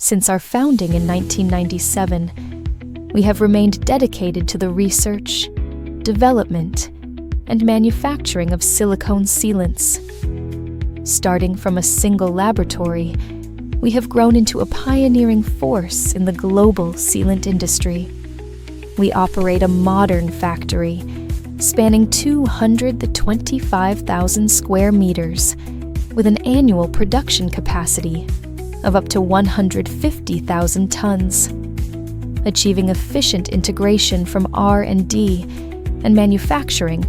Since our founding in 1997, we have remained dedicated to the research, development, and manufacturing of silicone sealants. Starting from a single laboratory, we have grown into a pioneering force in the global sealant industry. We operate a modern factory spanning 225,000 square meters with an annual production capacity of up to 150,000 tons, achieving efficient integration from R&D and manufacturing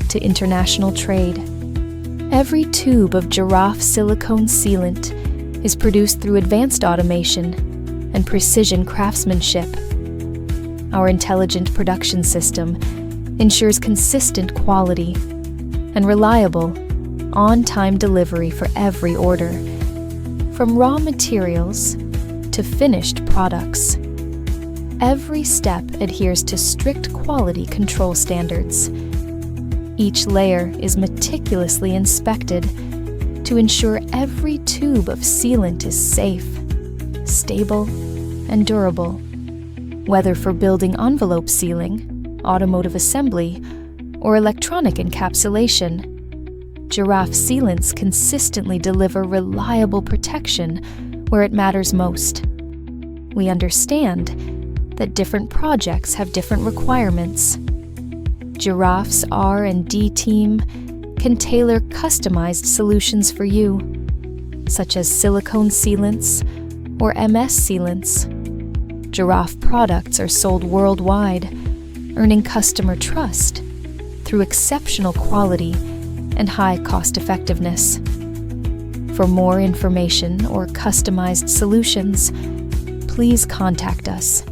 to international trade. Every tube of Girafe silicone sealant is produced through advanced automation and precision craftsmanship. Our intelligent production system ensures consistent quality and reliable, on-time delivery for every order, from raw materials to finished products. Every step adheres to strict quality control standards. Each layer is meticulously inspected to ensure every tube of sealant is safe, stable, and durable. Whether for building envelope sealing, automotive assembly, or electronic encapsulation, Girafe sealants consistently deliver reliable protection where it matters most. We understand that different projects have different requirements. Girafe's R&D team can tailor customized solutions for you, such as silicone sealants or MS sealants. Girafe products are sold worldwide, earning customer trust through exceptional quality and high cost-effectiveness. For more information or customized solutions, please contact us.